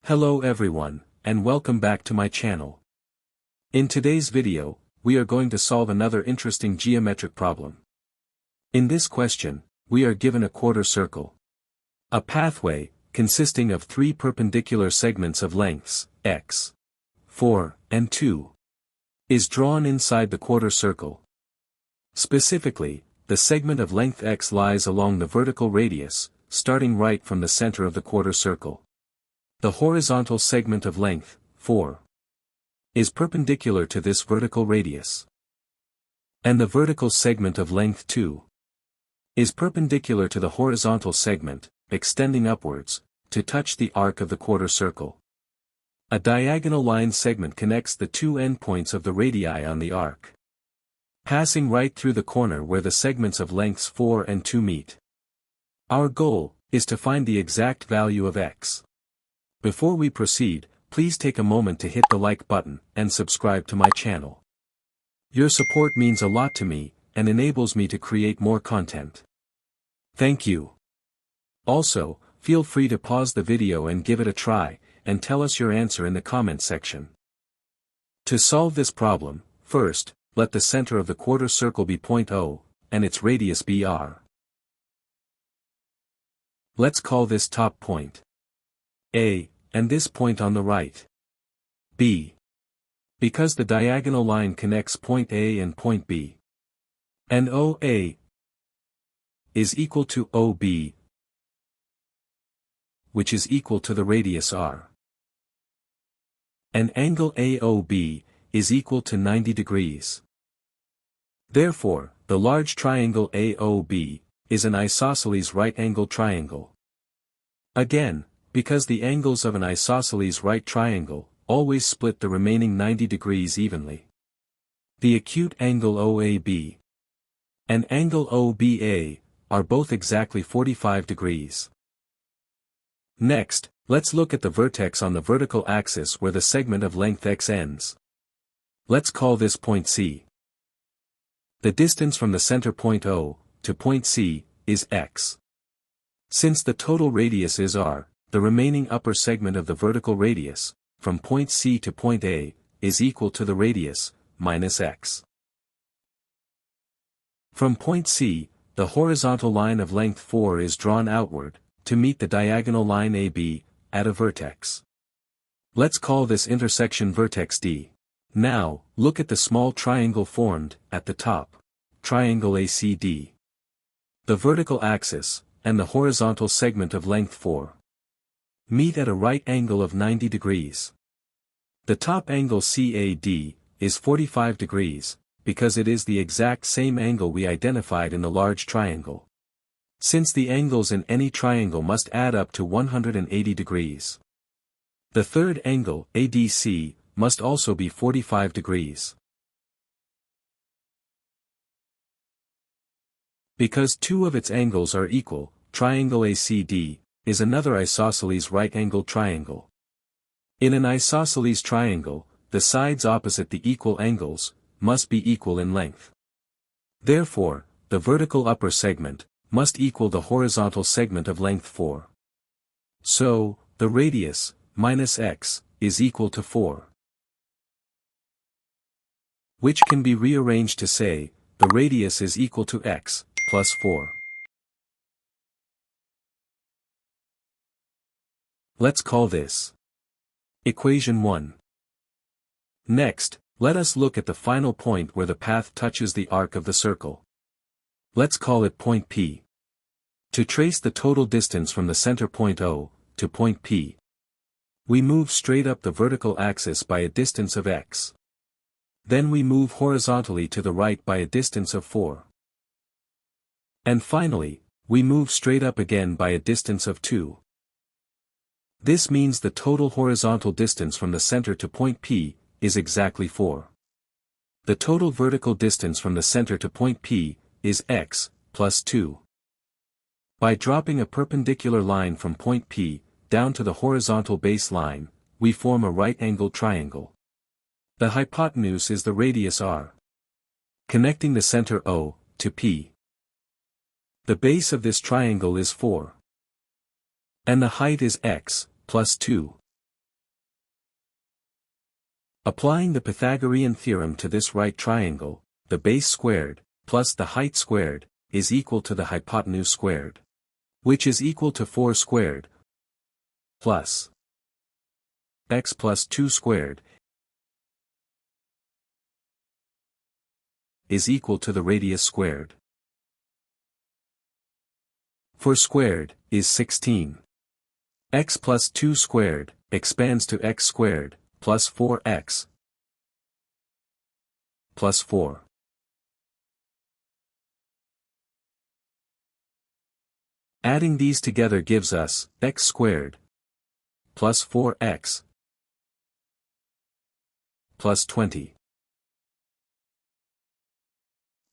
Hello everyone, and welcome back to my channel. In today's video, we are going to solve another interesting geometric problem. In this question, we are given a quarter circle. A pathway, consisting of three perpendicular segments of lengths, x, 4, and 2, is drawn inside the quarter circle. Specifically, the segment of length x lies along the vertical radius, starting right from the center of the quarter circle. The horizontal segment of length, 4, is perpendicular to this vertical radius. And the vertical segment of length 2 is perpendicular to the horizontal segment, extending upwards, to touch the arc of the quarter circle. A diagonal line segment connects the two endpoints of the radii on the arc, passing right through the corner where the segments of lengths 4 and 2 meet. Our goal is to find the exact value of x. Before we proceed, please take a moment to hit the like button and subscribe to my channel. Your support means a lot to me and enables me to create more content. Thank you. Also, feel free to pause the video and give it a try, and tell us your answer in the comment section. To solve this problem, first, let the center of the quarter circle be point O, and its radius be r. Let's call this top point A, and this point on the right B. Because the diagonal line connects point A and point B, and OA is equal to OB, which is equal to the radius r. And angle AOB is equal to 90 degrees. Therefore, the large triangle AOB is an isosceles right-angled triangle. Again, because the angles of an isosceles right triangle always split the remaining 90 degrees evenly, the acute angle OAB and angle OBA are both exactly 45 degrees. Next, let's look at the vertex on the vertical axis where the segment of length x ends. Let's call this point C. The distance from the center point O to point C is x. Since the total radius is r, the remaining upper segment of the vertical radius, from point C to point A, is equal to the radius, minus x. From point C, the horizontal line of length 4 is drawn outward, to meet the diagonal line AB, at a vertex. Let's call this intersection vertex D. Now, look at the small triangle formed, at the top, triangle ACD. The vertical axis, and the horizontal segment of length 4, meet at a right angle of 90 degrees. The top angle CAD is 45 degrees, because it is the exact same angle we identified in the large triangle. Since the angles in any triangle must add up to 180 degrees. The third angle, ADC, must also be 45 degrees. Because two of its angles are equal, triangle ACD is another isosceles right-angled triangle. In an isosceles triangle, the sides opposite the equal angles must be equal in length. Therefore, the vertical upper segment must equal the horizontal segment of length 4. So, the radius, minus x, is equal to 4. Which can be rearranged to say, the radius is equal to x, plus 4. Let's call this equation 1. Next, let us look at the final point where the path touches the arc of the circle. Let's call it point P. To trace the total distance from the center point O to point P, we move straight up the vertical axis by a distance of x. Then we move horizontally to the right by a distance of 4. And finally, we move straight up again by a distance of 2. This means the total horizontal distance from the center to point P is exactly 4. The total vertical distance from the center to point P is x, plus 2. By dropping a perpendicular line from point P down to the horizontal baseline, we form a right-angled triangle. The hypotenuse is the radius r, connecting the center O to P. The base of this triangle is 4. And the height is x, plus 2. Applying the Pythagorean theorem to this right triangle, the base squared, plus the height squared, is equal to the hypotenuse squared. Which is equal to 4 squared, plus x plus 2 squared, is equal to the radius squared. 4 squared is 16. X plus 2 squared expands to x squared, plus 4x, plus 4. Adding these together gives us x squared, plus 4x, plus 20,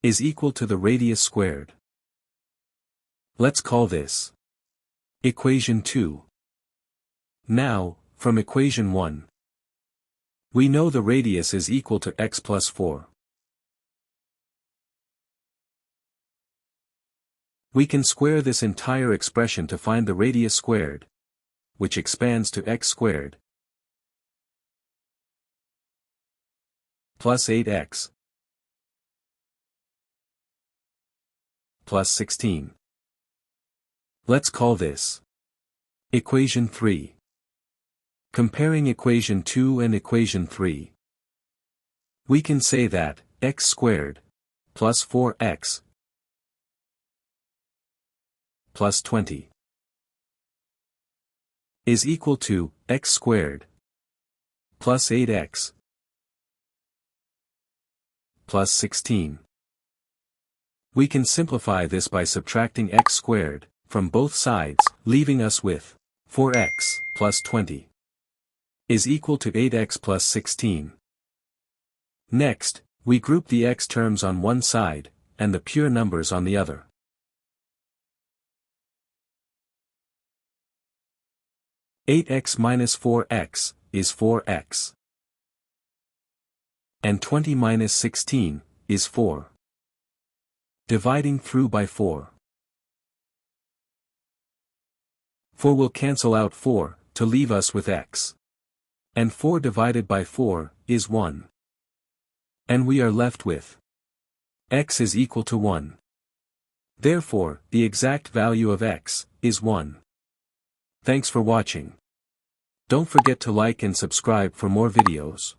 is equal to the radius squared. Let's call this equation 2. Now, from equation 1, we know the radius is equal to x plus 4. We can square this entire expression to find the radius squared, which expands to x squared, plus 8x, plus 16. Let's call this equation 3. Comparing equation 2 and equation 3, we can say that x squared plus 4x plus 20 is equal to x squared plus 8x plus 16. We can simplify this by subtracting x squared from both sides, leaving us with 4x plus 20 is equal to 8x plus 16. Next, we group the x terms on one side, and the pure numbers on the other. (8x minus 4x is 4x. And 20 minus 16 is 4. Dividing through by 4. 4 will cancel out 4, to leave us with x. And 4 divided by 4 is 1. And we are left with x is equal to 1. Therefore, the exact value of x is 1. Thanks for watching. Don't forget to like and subscribe for more videos.